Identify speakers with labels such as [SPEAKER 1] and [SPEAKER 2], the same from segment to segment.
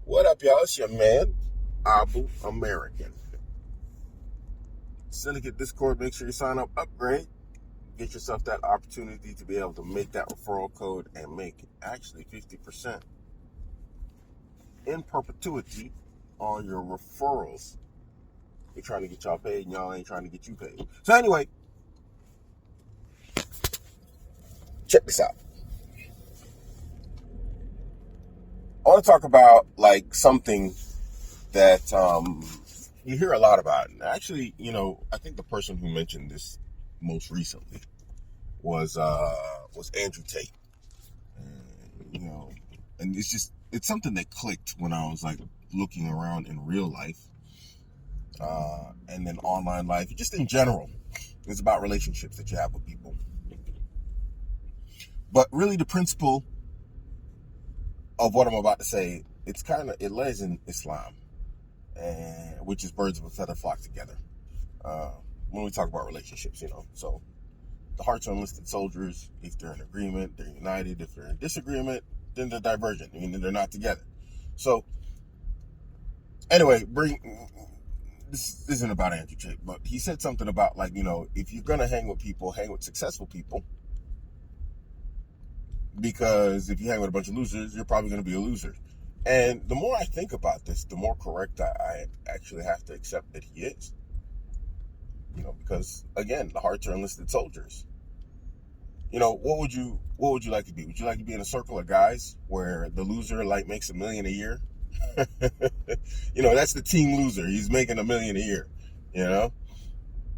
[SPEAKER 1] What up, y'all? It's your man, Abuamerican. Syndicate Discord, make sure you sign up, upgrade. Get yourself that opportunity to be able to make that referral code and make actually 50% in perpetuity on your referrals. We're trying to get y'all paid and y'all ain't trying to get you paid. So anyway, check this out. I want to talk about like something that you hear a lot about. And actually, I think the person who mentioned this most recently was Andrew Tate. And it's something that clicked when I was like looking around in real life, and then online life, just in general. It's about relationships that you have with people. But really, the principle of what I'm about to say, it lays in Islam, which is birds of a feather flock together. When we talk about relationships, so the hearts are enlisted soldiers. If they're in agreement, they're united. If they're in disagreement, then they're divergent. They're not together. So anyway, this isn't about Andrew Tate, but he said something about if you're gonna hang with people, hang with successful people, because if you hang with a bunch of losers, you're probably gonna be a loser. And the more I think about this, the more correct I actually have to accept that he is. Because again, the hearts are enlisted soldiers. What would you like to be? Would you like to be in a circle of guys where the loser makes $1 million a year? That's the team loser. He's making $1 million a year.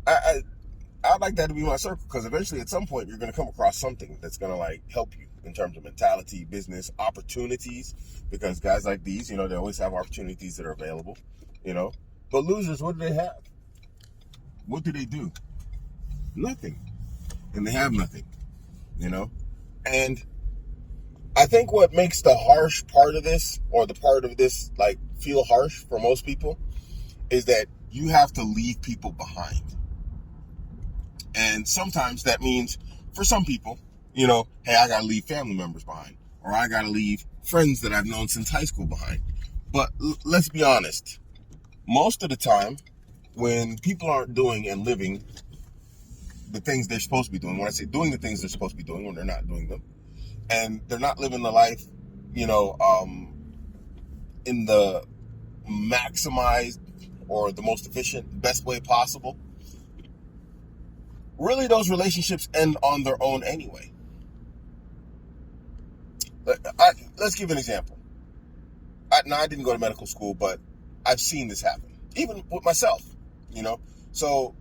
[SPEAKER 1] I'd like that to be my circle, because eventually at some point you're going to come across something that's going to help you in terms of mentality, business, opportunities, because guys like these, they always have opportunities that are available, but losers, what do they have? What do they do? Nothing. And they have nothing, and I think what makes the harsh part of this, or the part of this feel harsh for most people, is that you have to leave people behind. And sometimes that means, for some people, hey, I gotta leave family members behind, or I gotta leave friends that I've known since high school behind. But let's be honest, most of the time, when people aren't doing and living the things they're supposed to be doing, when I say doing the things they're supposed to be doing, when they're not doing them, and they're not living the life, in the maximized or the most efficient, best way possible, really those relationships end on their own anyway. Let's give an example. I didn't go to medical school, but I've seen this happen, even with myself, So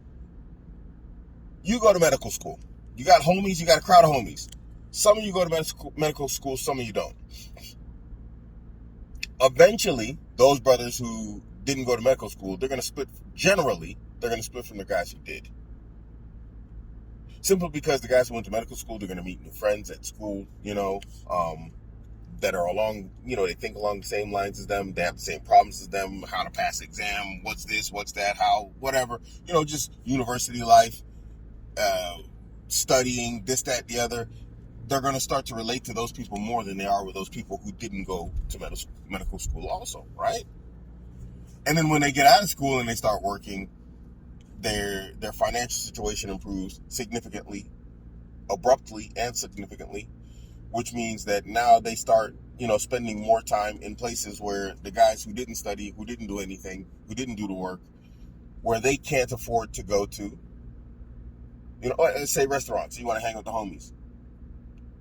[SPEAKER 1] you go to medical school. You got homies, you got a crowd of homies. Some of you go to medical school, some of you don't. Eventually, those brothers who didn't go to medical school, they're going to split. Generally, they're going to split from the guys who did. Simply because the guys who went to medical school, they're going to meet new friends at school, that are along, they think along the same lines as them. They have the same problems as them, how to pass the exam, what's this, what's that, how, whatever, just university life, studying, this, that, the other. They're going to start to relate to those people more than they are with those people who didn't go to medical school also, right? And then when they get out of school and they start working, their financial situation improves significantly, abruptly and significantly, which means that now they start, spending more time in places where the guys who didn't study, who didn't do anything, who didn't do the work, where they can't afford to go to, let's say restaurants. You want to hang with the homies.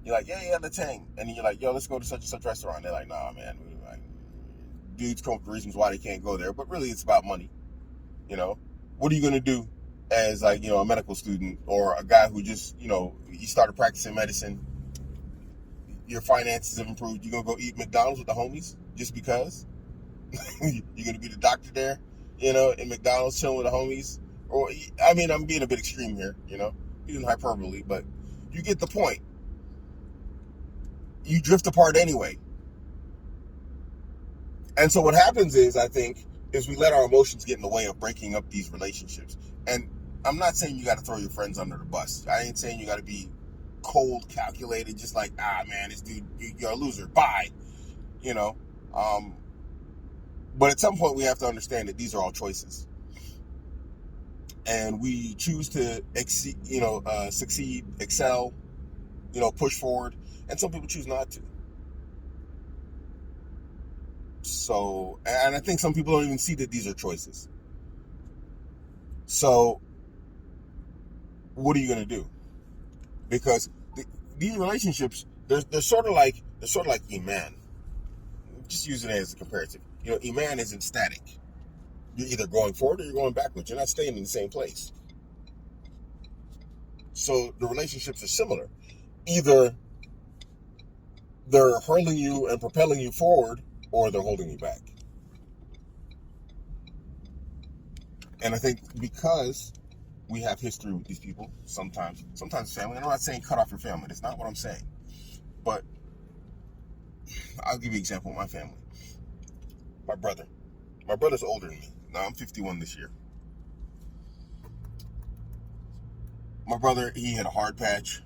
[SPEAKER 1] You're like, yeah, let's hang. And then you're like, yo, let's go to such and such restaurant. They're like, nah, man. Dudes come up with reasons why they can't go there, but really it's about money. What are you going to do as a medical student, or a guy who just, you started practicing medicine, your finances have improved, you're going to go eat McDonald's with the homies just because? You're going to be the doctor there, in McDonald's chilling with the homies? Or, I'm being a bit extreme here, using hyperbole, but you get the point. You drift apart anyway. And so what happens is, I think, is we let our emotions get in the way of breaking up these relationships. And I'm not saying you got to throw your friends under the bus. I ain't saying you got to be cold, calculated, just like, man, this dude, you're a loser. Bye. But at some point, we have to understand that these are all choices, and we choose to succeed, excel, push forward, and some people choose not to. So, and I think some people don't even see that these are choices. So, what are you going to do? Because these relationships, they're sort of like Iman. Just use it as a comparative. Iman isn't static. You're either going forward or you're going backwards. You're not staying in the same place. So the relationships are similar. Either they're hurling you and propelling you forward, or they're holding you back. And I think because we have history with these people, sometimes family. And I'm not saying cut off your family. That's not what I'm saying. But I'll give you an example of my family. My brother's older than me. Now I'm 51 this year. My brother, he had a hard patch.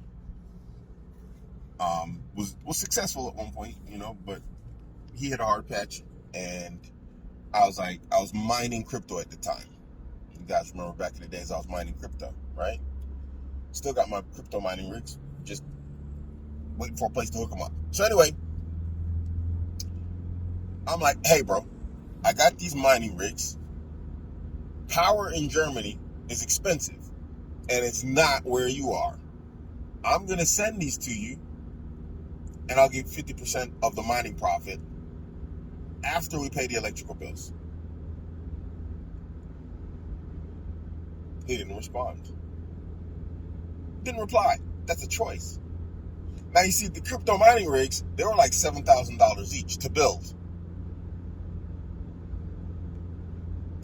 [SPEAKER 1] Was successful at one point, but he had a hard patch, and I was mining crypto at the time. You guys remember back in the days I was mining crypto, right? Still got my crypto mining rigs, just waiting for a place to hook them up. So anyway, I'm like, hey bro, I got these mining rigs. Power in Germany is expensive, and it's not where you are. I'm going to send these to you, and I'll give 50% of the mining profit after we pay the electrical bills. He didn't respond. Didn't reply. That's a choice. Now you see, the crypto mining rigs, they were like $7,000 each to build.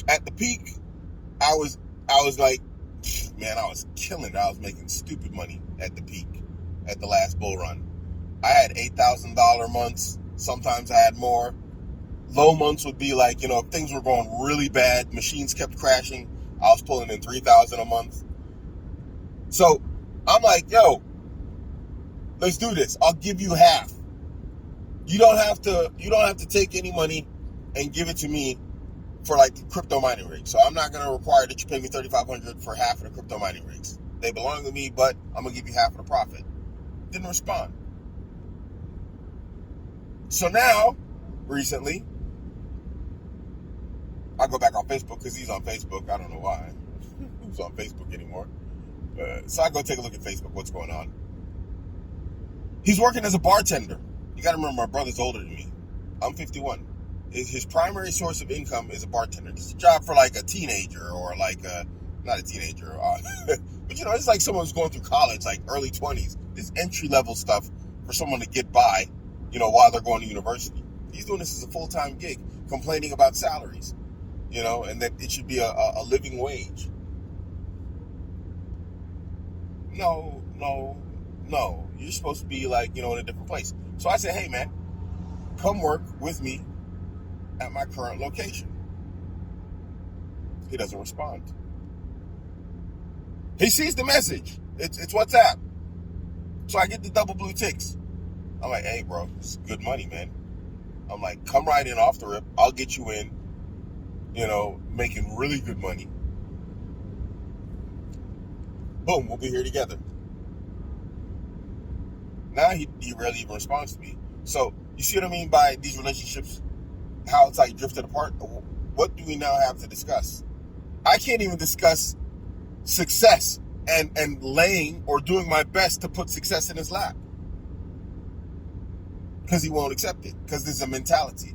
[SPEAKER 1] At the peak, I was like, man, I was killing it. I was making stupid money at the peak, at the last bull run. I had $8,000 months. Sometimes I had more. Low months would be like, if things were going really bad, machines kept crashing, I was pulling in $3,000 a month. So I'm like, yo, let's do this. I'll give you half. You don't have to take any money and give it to me for like the crypto mining rigs. So I'm not going to require that you pay me $3,500 for half of the crypto mining rigs. They belong to me, but I'm going to give you half of the profit. Didn't respond. So now, recently, I go back on Facebook because he's on Facebook. I don't know why. Who's on Facebook anymore? So I go take a look at Facebook, what's going on. He's working as a bartender. You got to remember, my brother's older than me. I'm 51. His primary source of income is a bartender. This is a job for like a teenager or like not a teenager, but it's like someone who's going through college, like early 20s. This entry-level stuff for someone to get by, while they're going to university. He's doing this as a full-time gig, complaining about salaries, and that it should be a living wage. No. You're supposed to be like, in a different place. So I said, hey man, come work with me at my current location. He doesn't respond. He sees the message. It's WhatsApp. So I get the double blue ticks. I'm like, hey bro, it's good money, man. I'm like, come right in off the rip. I'll get you in, making really good money. Boom, we'll be here together. Now he rarely even responds to me. So you see what I mean by these relationships, how it's like drifted apart? What do we now have to discuss? I can't even discuss success and laying or doing my best to put success in his lap. Because he won't accept it. Because there's a mentality.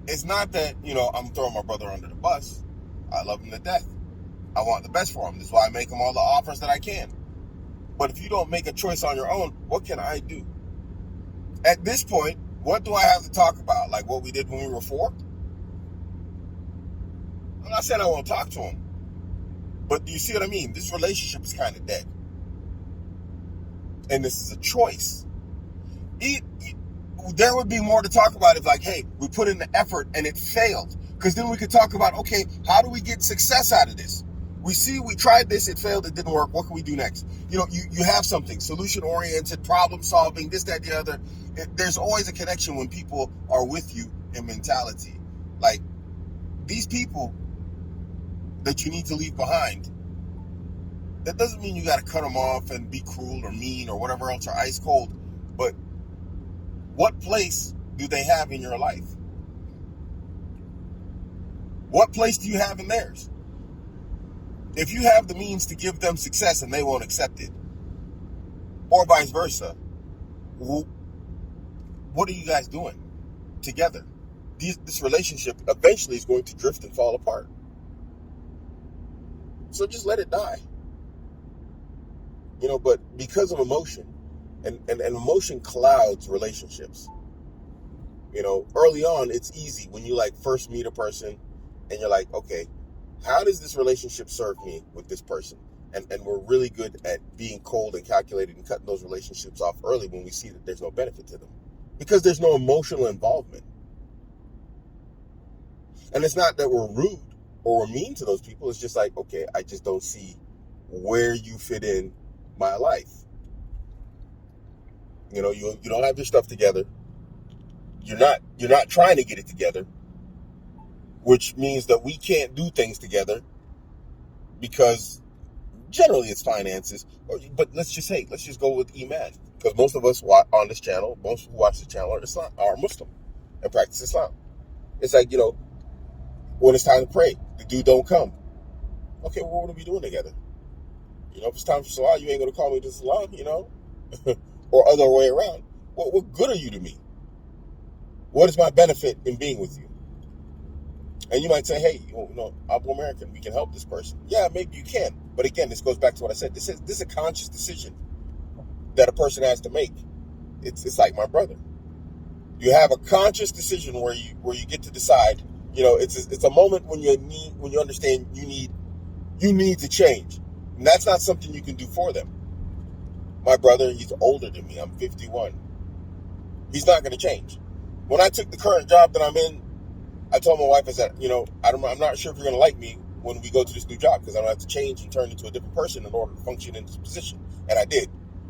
[SPEAKER 1] It's not that, I'm throwing my brother under the bus. I love him to death. I want the best for him. That's why I make him all the offers that I can. But if you don't make a choice on your own, what can I do? At this point, what do I have to talk about? Like what we did when we were 4? I'm not saying I won't talk to him. But do you see what I mean? This relationship is kind of dead. And this is a choice. There would be more to talk about if like, hey, we put in the effort and it failed. Because then we could talk about, okay, how do we get success out of this? We tried this, it failed, it didn't work. What can we do next? You have something, solution-oriented, problem-solving, this, that, the other. There's always a connection when people are with you in mentality. Like, these people that you need to leave behind, that doesn't mean you got to cut them off and be cruel or mean or whatever else or ice cold. But what place do they have in your life? What place do you have in theirs? If you have the means to give them success and they won't accept it, or vice versa, what are you guys doing together? This relationship eventually is going to drift and fall apart. So just let it die. But because of emotion, and emotion clouds relationships. Early on, it's easy when you first meet a person and you're like, okay, how does this relationship serve me with this person? And we're really good at being cold and calculated and cutting those relationships off early when we see that there's no benefit to them. Because there's no emotional involvement. And it's not that we're rude or we're mean to those people. It's just like, okay, I just don't see where you fit in my life. You don't have your stuff together. You're not trying to get it together, which means that we can't do things together because generally it's finances. But let's just go with Iman, because most of us on this channel, most who watch the channel are Muslim and practice Islam. It's like, when it's time to pray, the dude don't come. Okay, well, what are we doing together? If it's time for Salah, you ain't gonna call me to Salah, or other way around. What good are you to me? What is my benefit in being with you? And you might say, hey, Abuamerican, we can help this person. Yeah, maybe you can. But again, this goes back to what I said. This is a conscious decision that a person has to make. It's like my brother. You have a conscious decision where you get to decide. It's a moment when you understand you need to change. And that's not something you can do for them. My brother, he's older than me. I'm 51. He's not going to change. When I took the current job that I'm in, I told my wife, I said, I'm not sure if you're going to like me when we go to this new job, because I'm going to have to change and turn into a different person in order to function in this position. And I did.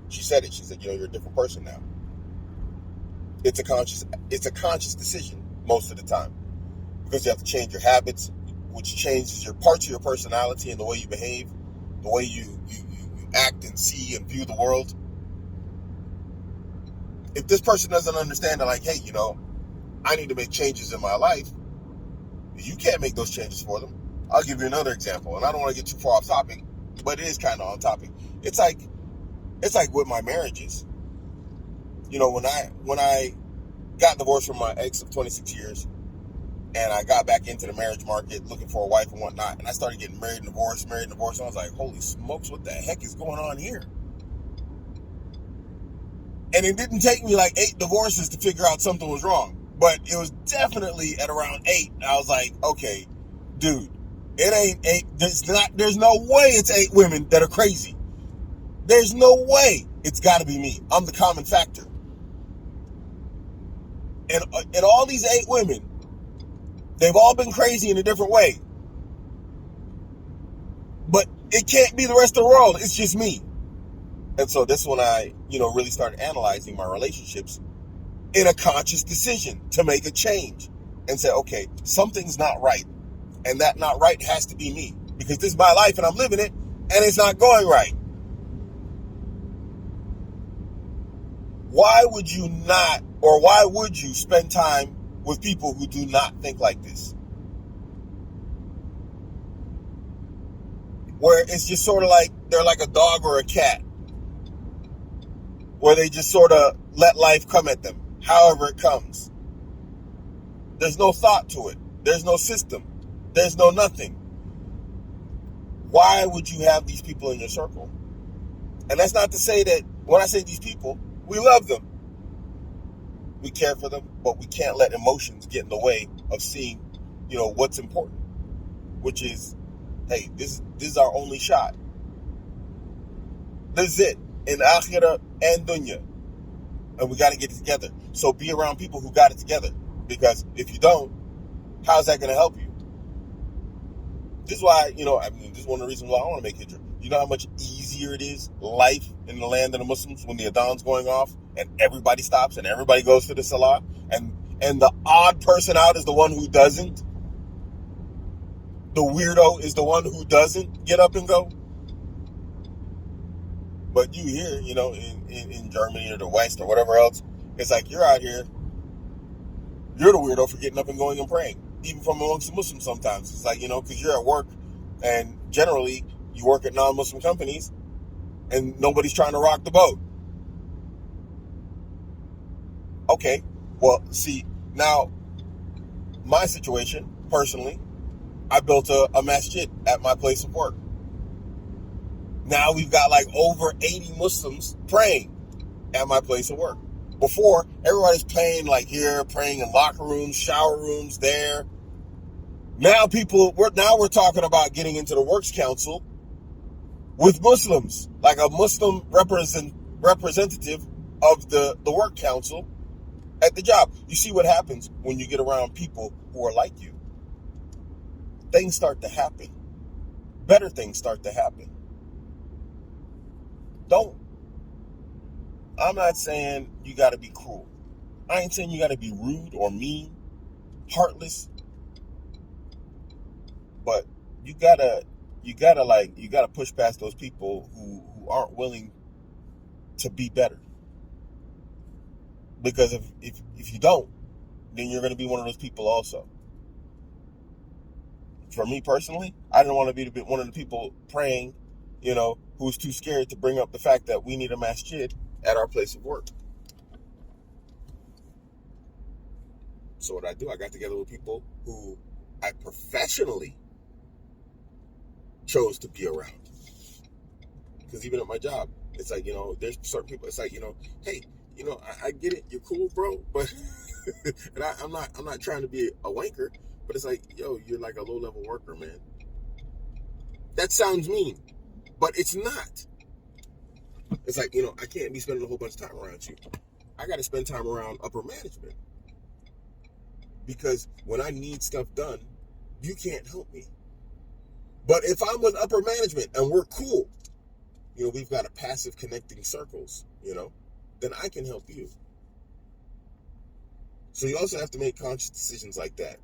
[SPEAKER 1] She said it. She said, you're a different person now. It's a conscious decision most of the time, because you have to change your habits, which changes your parts of your personality and the way you behave, the way you act and see and view the world. If this person doesn't understand that, like, hey, I need to make changes in my life, you can't make those changes for them. I'll give you another example, and I don't want to get too far off topic, but it is kind of on topic. It's like with my marriages. When I got divorced from my ex of 26 years, and I got back into the marriage market looking for a wife and whatnot, and I started getting married and divorced, and I was like, holy smokes, what the heck is going on here? And it didn't take me 8 divorces to figure out something was wrong. But it was definitely at around 8. I was like, okay, dude, it ain't 8. There's no way it's 8 women that are crazy. There's no way. It's got to be me. I'm the common factor. And all these 8 women, they've all been crazy in a different way. But it can't be the rest of the world. It's just me. And so that's when I, really started analyzing my relationships in a conscious decision to make a change and say, okay, something's not right. And that not right has to be me, because this is my life and I'm living it and it's not going right. Why would you spend time with people who do not think like this? Where it's just sort of like they're like a dog or a cat, where they just sort of let life come at them however it comes. There's no thought to it. There's no system. There's no nothing. Why would you have these people in your circle? And that's not to say that when I say these people, we love them. We care for them, but we can't let emotions get in the way of seeing, what's important, which is, hey, this is our only shot. This is it, in akhirah and dunya. And we got to get it together. So be around people who got it together. Because if you don't, how's that going to help you? This is why, this is one of the reasons why I want to make hijrah. You know how much easier it is, life in the land of the Muslims, when the adhan's going off and everybody stops and everybody goes to the salah, and and the odd person out is the one who doesn't. The weirdo is the one who doesn't get up and go. But you here, in Germany or the West or whatever else, it's like you're out here, you're the weirdo for getting up and going and praying, even from amongst the Muslims sometimes. It's like, because you're at work, and generally you work at non-Muslim companies, and nobody's trying to rock the boat. Okay, well, see, now, my situation, personally, I built a masjid at my place of work. Now we've got like over 80 Muslims praying at my place of work. Before, everybody's praying like here, praying in locker rooms, shower rooms, there. Now we're talking about getting into the works council with Muslims, like a Muslim representative of the work council at the job. You see what happens when you get around people who are like you. Things start to happen. Better things start to happen. I'm not saying you got to be cruel. I ain't saying you got to be rude or mean, heartless. But you gotta push past those people who aren't willing to be better. Because if you don't, then you're going to be one of those people also. For me personally, I didn't want to be one of the people praying, who's too scared to bring up the fact that we need a masjid at our place of work. So what I do, I got together with people who I professionally chose to be around. Because even at my job, it's like, there's certain people, it's like, hey, I get it, you're cool, bro, but and I'm not trying to be a wanker, but it's like, you're like a low-level worker, man. That sounds mean, but it's not. It's like, I can't be spending a whole bunch of time around you. I got to spend time around upper management. Because when I need stuff done, you can't help me. But if I'm with upper management and we're cool, we've got a passive connecting circles, then I can help you. So you also have to make conscious decisions like that.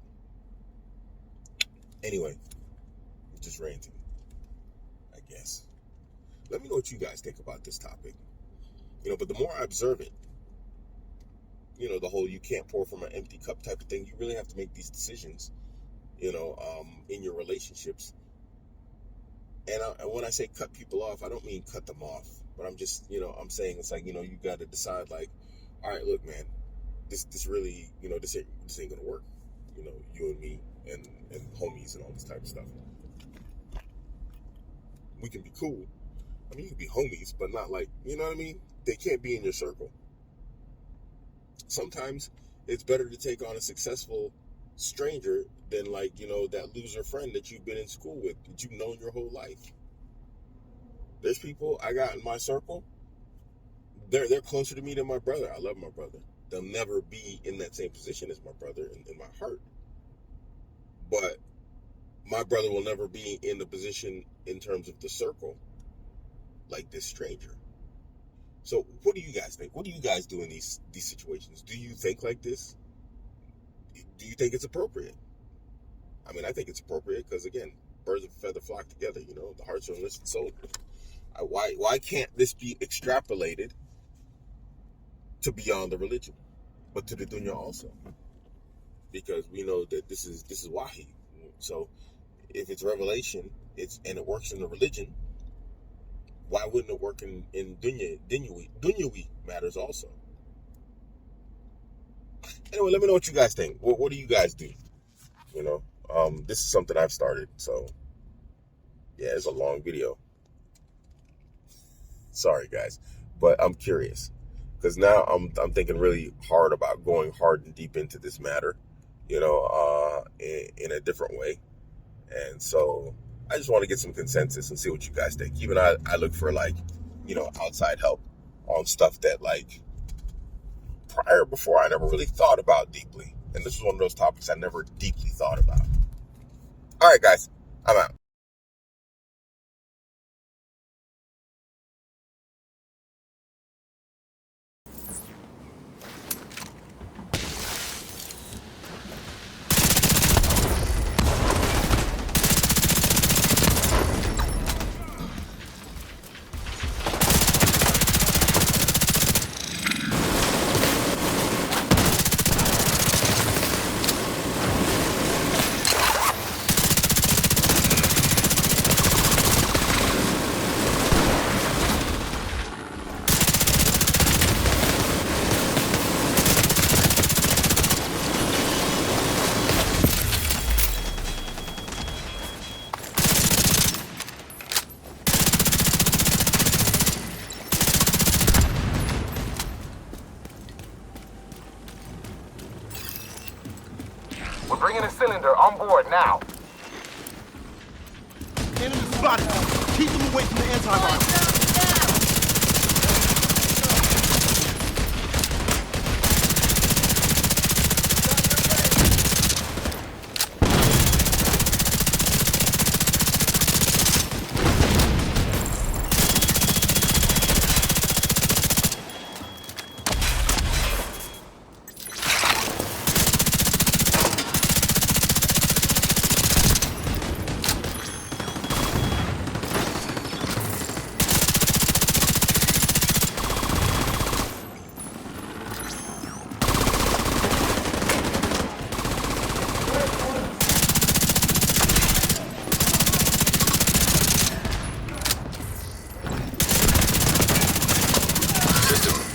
[SPEAKER 1] Anyway, I'm just ranting, I guess. Let me know what you guys think about this topic. But the more I observe it, the whole you can't pour from an empty cup type of thing, you really have to make these decisions, in your relationships. And when I say cut people off, I don't mean cut them off, but I'm just, I'm saying it's like, you got to decide like, all right, look, man, this really, this ain't gonna work. You and me and homies and all this type of stuff. We can be cool. I mean, you can be homies, but not like, you know what I mean? They can't be in your circle. Sometimes it's better to take on a successful stranger than like, that loser friend that you've been in school with, that you've known your whole life. There's people I got in my circle. They're closer to me than my brother. I love my brother. They'll never be in that same position as my brother in my heart. But my brother will never be in the position in terms of the circle like this stranger. So what do you guys think? What do you guys do in these situations? Do you think like this? Do you think it's appropriate? I mean, I think it's appropriate because, again, birds of a feather flock together. The hearts are enlisted soldiers. Why can't this be extrapolated to beyond the religion, but to the dunya also? Because we know that this is wahi. So if it's revelation, and it works in the religion, why wouldn't it work in dunyawi matters also? Anyway, let me know what you guys think. What do you guys do? This is something I've started, so yeah, it's a long video. Sorry, guys, but I'm curious because now I'm thinking really hard about going hard and deep into this matter, in a different way, and so I just want to get some consensus and see what you guys think. Even I look for like, outside help on stuff that like before I never really thought about deeply, and this was one of those topics I never deeply thought about. All right, guys, I'm out.
[SPEAKER 2] We're bringing a cylinder on board now.
[SPEAKER 3] Enemy spotted. Keep them away from the antivirus.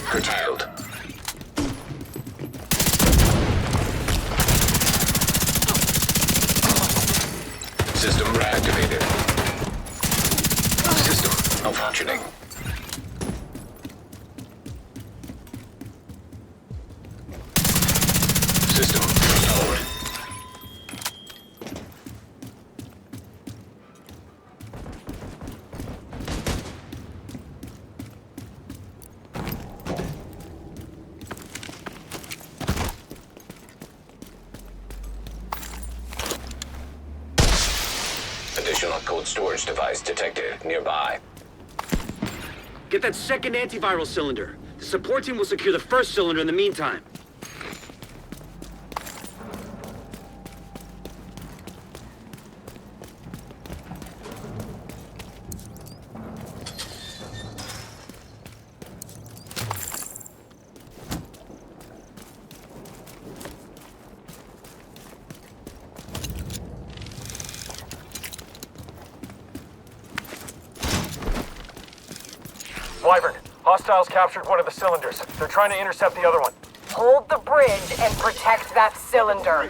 [SPEAKER 4] Curtailed. System reactivated. System malfunctioning. System restored. Additional cold storage device detected nearby.
[SPEAKER 5] Get that second antiviral cylinder. The support team will secure the first cylinder in the meantime.
[SPEAKER 2] Wyvern, hostiles captured one of the cylinders. They're trying to intercept the other one.
[SPEAKER 6] Hold the bridge and protect that cylinder.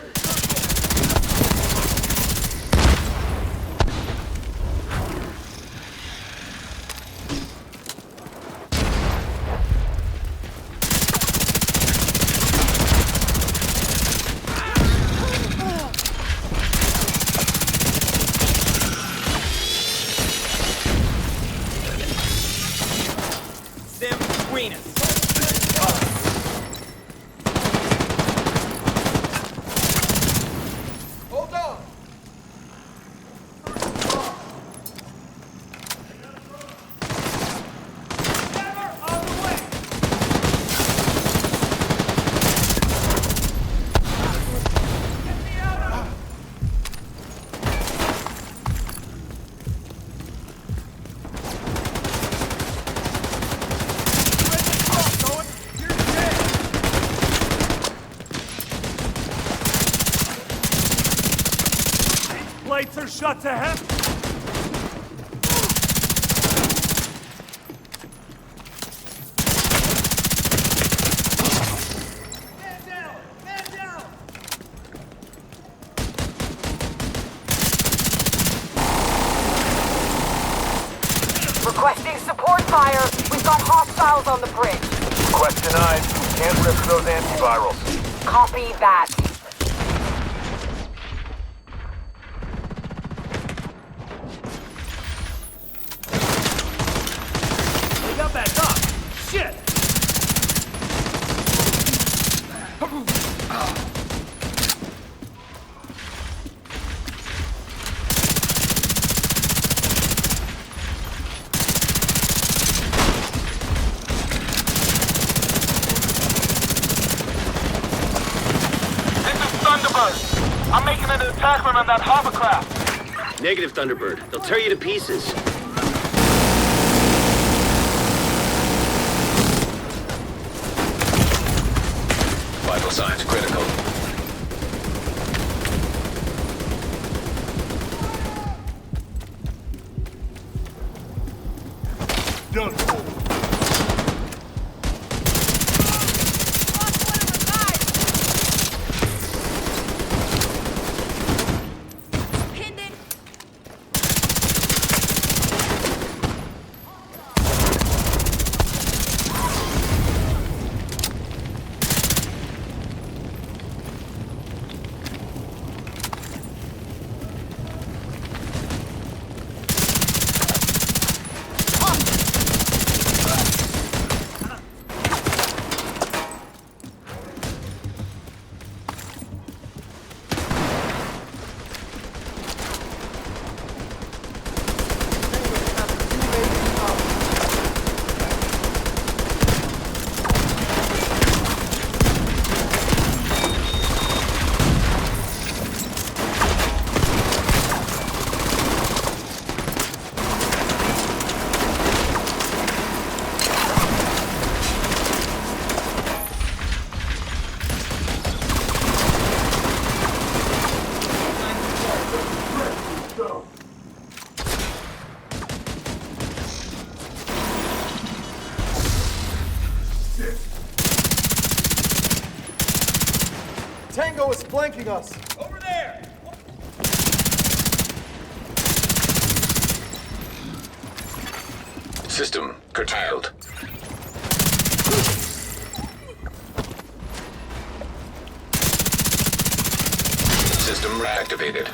[SPEAKER 2] Lights are shut to heaven. Man down! Man down!
[SPEAKER 6] Requesting support fire. We've got hostiles on the bridge.
[SPEAKER 2] Request denied. Can't risk those antivirals.
[SPEAKER 6] Copy that.
[SPEAKER 2] They got back up. Shit! I'm making an attack run on that hovercraft.
[SPEAKER 5] Negative, Thunderbird. They'll tear you to pieces.
[SPEAKER 4] Vital signs critical.
[SPEAKER 2] Done.
[SPEAKER 3] flanking us.
[SPEAKER 2] Over there!
[SPEAKER 4] System curtailed. System reactivated.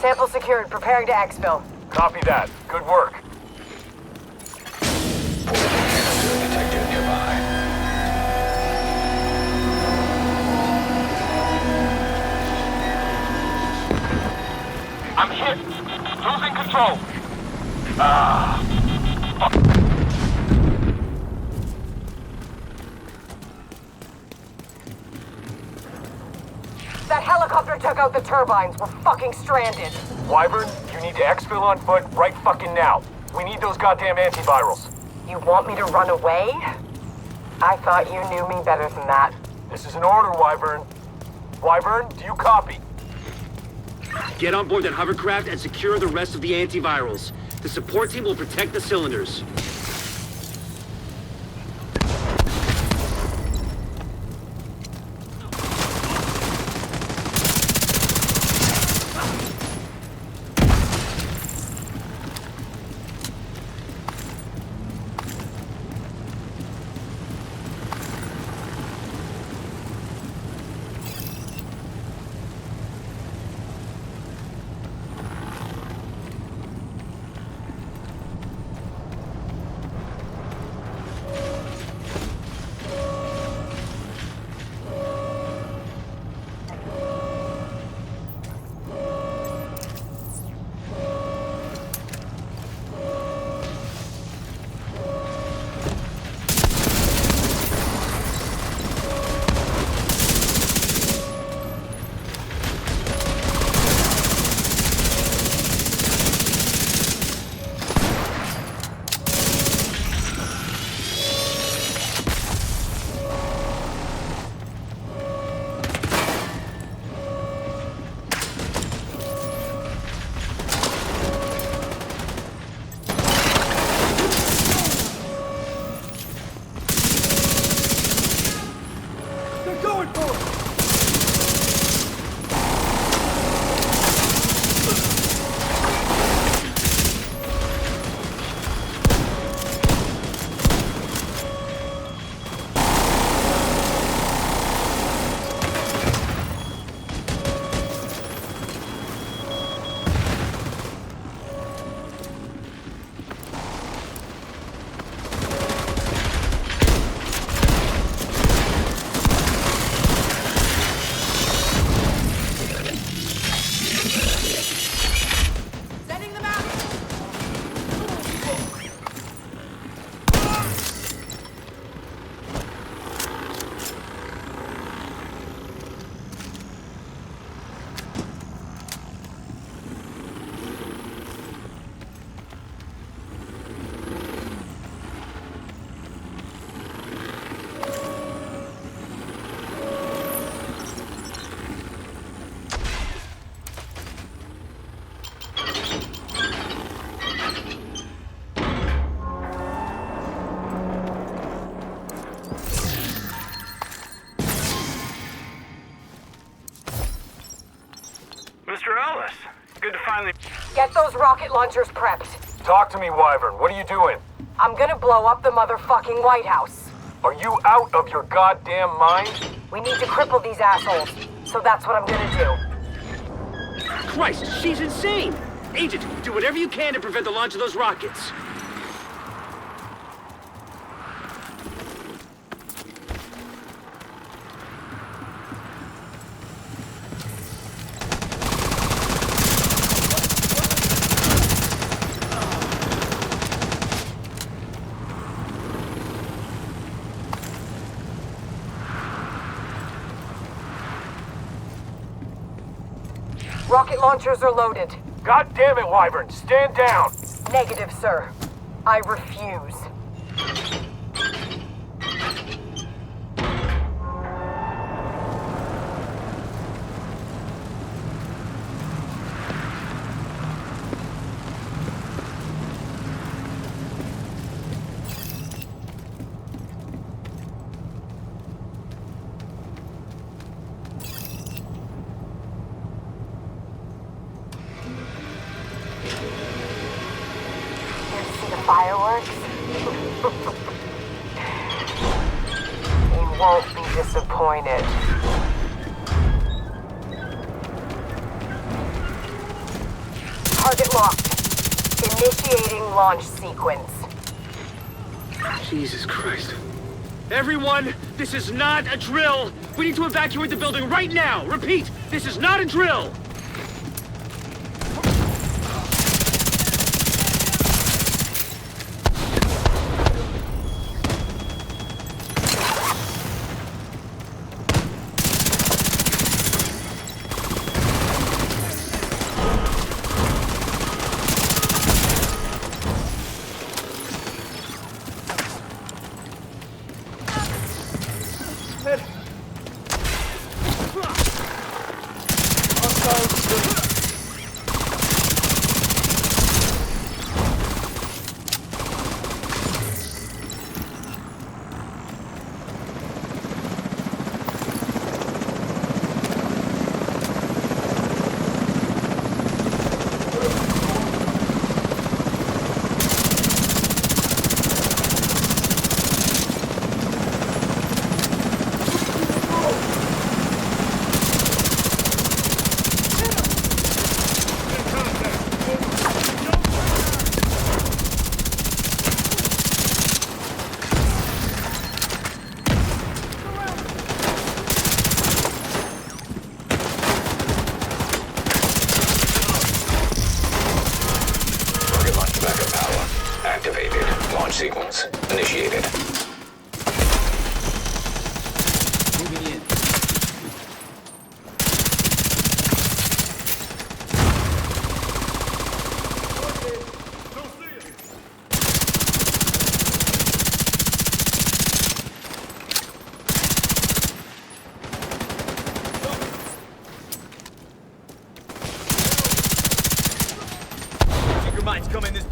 [SPEAKER 6] Sample secured. Preparing to exfil.
[SPEAKER 2] Copy that. Good work.
[SPEAKER 4] Portable canister detected nearby.
[SPEAKER 2] I'm hit. Losing control.
[SPEAKER 6] That helicopter took out the turbines. We're fucking stranded.
[SPEAKER 2] Wyvern, you need to exfil on foot right fucking now. We need those goddamn antivirals.
[SPEAKER 6] You want me to run away? I thought you knew me better than that.
[SPEAKER 2] This is an order, Wyvern. Wyvern, do you copy?
[SPEAKER 5] Get on board that hovercraft and secure the rest of the antivirals. The support team will protect the cylinders.
[SPEAKER 2] Mr. Ellis, good to finally...
[SPEAKER 6] Get those rocket launchers prepped.
[SPEAKER 2] Talk to me, Wyvern. What are you doing?
[SPEAKER 6] I'm gonna blow up the motherfucking White House.
[SPEAKER 2] Are you out of your goddamn mind?
[SPEAKER 6] We need to cripple these assholes, so that's what I'm gonna do.
[SPEAKER 5] Christ, she's insane! Agent, do whatever you can to prevent the launch of those rockets.
[SPEAKER 6] Rocket launchers are loaded.
[SPEAKER 2] God damn it, Wyvern! Stand down!
[SPEAKER 6] Negative, sir. I refuse. Fireworks? You won't be disappointed. Target locked. Initiating launch sequence.
[SPEAKER 5] Jesus Christ. Everyone, this is not a drill! We need to evacuate the building right now! Repeat, this is not a drill!
[SPEAKER 4] Sequence initiated.
[SPEAKER 3] Moving in. Secret mine's coming this.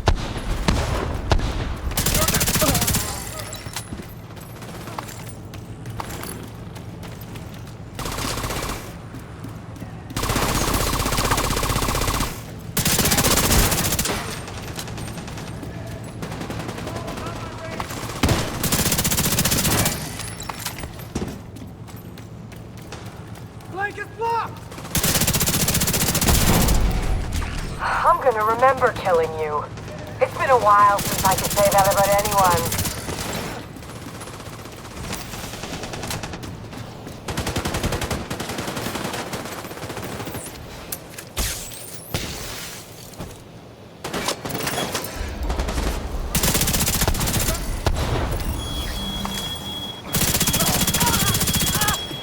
[SPEAKER 6] I'm gonna remember killing you. It's been a while since I could say that about anyone.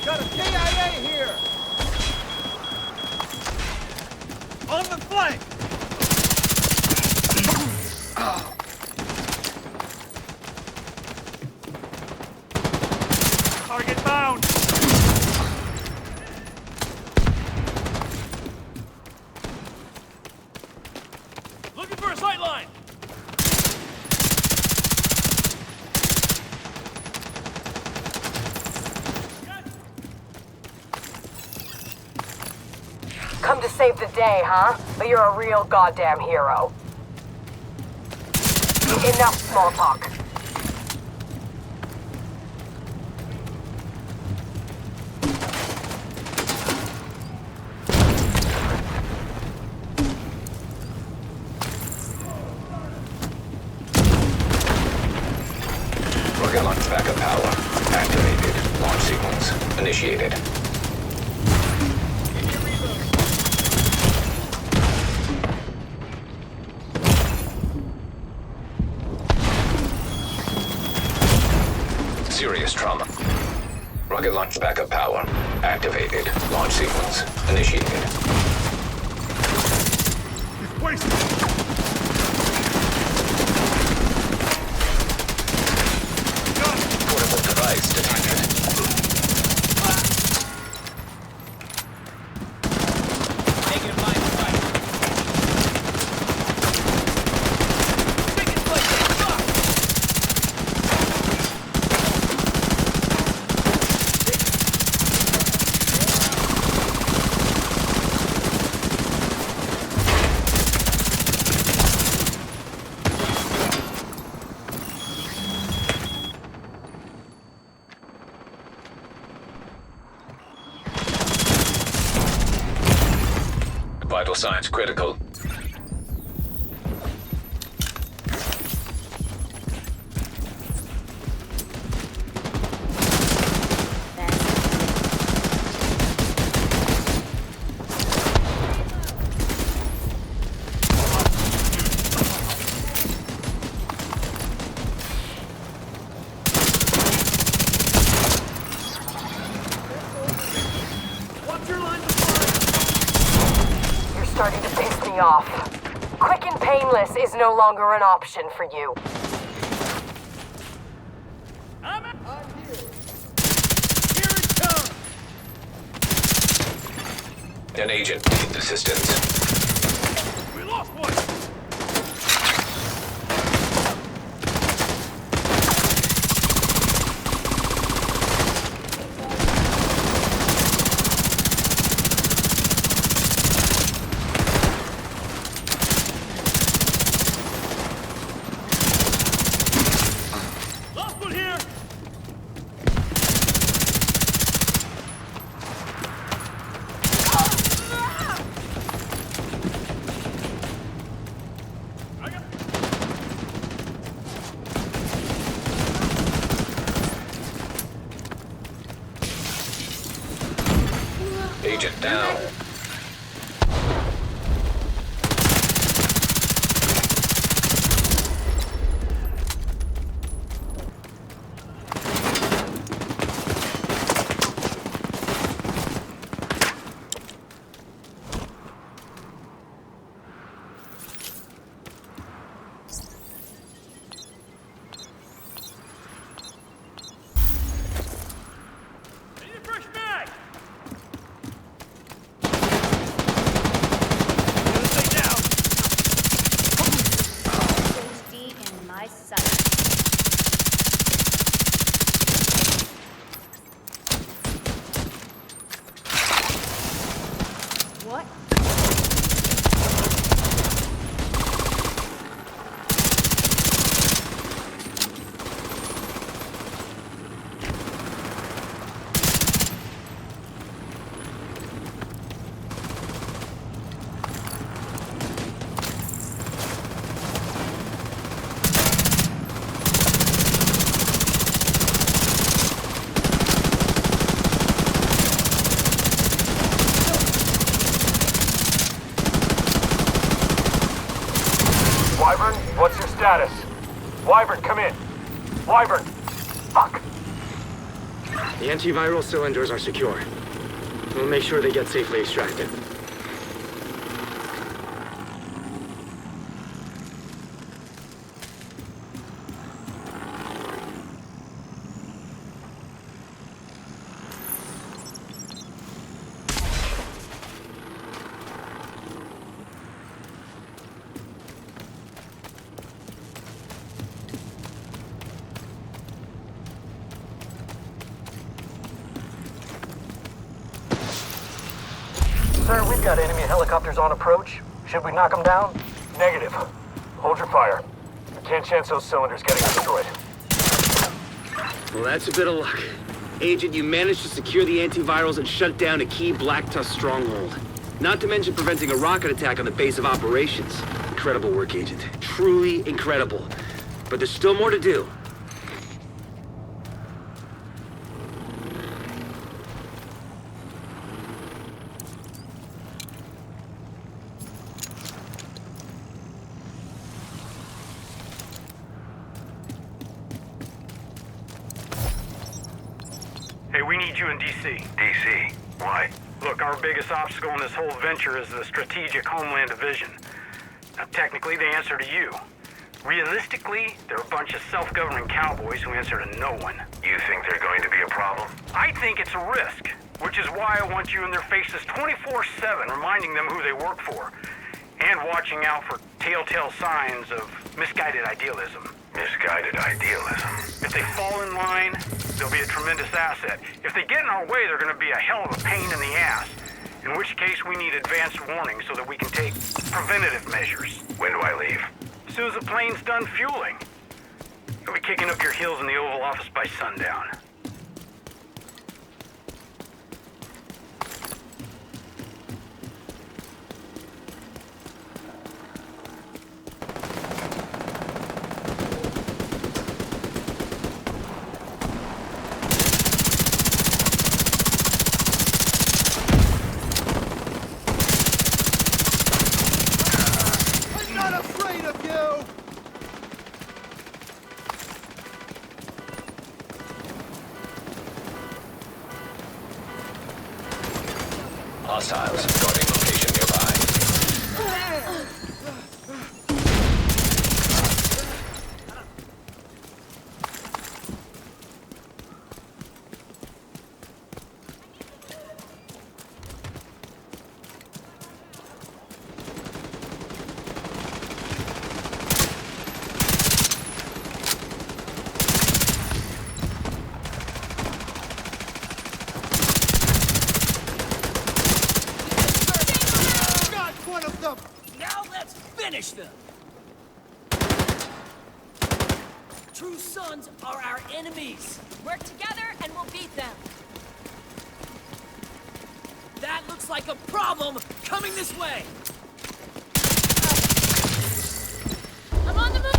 [SPEAKER 3] Got a KIA here! On the flank! Target bound! Looking for a sight line!
[SPEAKER 6] Come to save the day, huh? But you're a real goddamn hero. Enough small talk.
[SPEAKER 4] Rocket launch backup power activated. Launch sequence initiated. Serious trauma. Rocket launch backup power activated. Launch sequence initiated.
[SPEAKER 3] wasted!
[SPEAKER 4] Portable device detected.
[SPEAKER 5] Negative line of sight. Taking place. Fuck!
[SPEAKER 4] Vital signs critical.
[SPEAKER 6] You're starting to piss me off. Quick and painless is no longer an option for you.
[SPEAKER 4] An agent needs assistance.
[SPEAKER 3] We lost one! Lost one here!
[SPEAKER 4] Agent down.
[SPEAKER 3] Need a fresh mag! Gonna stay down!
[SPEAKER 7] HD in my sight. What?
[SPEAKER 2] Wyvern, what's your status? Wyvern, come in. Wyvern! Fuck!
[SPEAKER 5] The antiviral cylinders are secure. We'll make sure they get safely extracted.
[SPEAKER 2] Sir, we've got enemy helicopters on approach. Should we knock them down? Negative. Hold your fire. Can't chance those cylinders getting destroyed.
[SPEAKER 5] Well, that's a bit of luck. Agent, you managed to secure the antivirals and shut down a key Black Tusk stronghold. Not to mention preventing a rocket attack on the base of operations. Incredible work, Agent. Truly incredible. But there's still more to do.
[SPEAKER 8] Hey, we need you in D.C.
[SPEAKER 9] DC? Why?
[SPEAKER 8] Look, our biggest obstacle in this whole venture is the Strategic Homeland Division. Now, technically, they answer to you. Realistically, they're a bunch of self-governing cowboys who answer to no one.
[SPEAKER 4] You think they're going to be a problem?
[SPEAKER 8] I think it's a risk, which is why I want you in their faces 24/7, reminding them who they work for, and watching out for telltale signs of misguided idealism.
[SPEAKER 4] Misguided idealism.
[SPEAKER 8] If they fall in line, they'll be a tremendous asset. If they get in our way, they're going to be a hell of a pain in the ass. In which case, we need advanced warning so that we can take preventative measures.
[SPEAKER 4] When do I leave?
[SPEAKER 8] As soon as the plane's done fueling, you'll be kicking up your heels in the Oval Office by sundown.
[SPEAKER 3] I'm not afraid of you!
[SPEAKER 4] Hostiles guarding location nearby.
[SPEAKER 3] Got one of them!
[SPEAKER 9] Now let's finish them! True sons are our enemies.
[SPEAKER 7] Work together and we'll beat them.
[SPEAKER 9] That looks like a problem coming this way.
[SPEAKER 7] I'm on the move!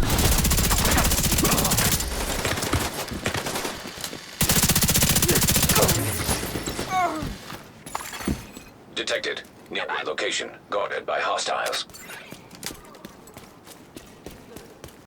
[SPEAKER 4] Detected. Nearby location guarded by hostiles.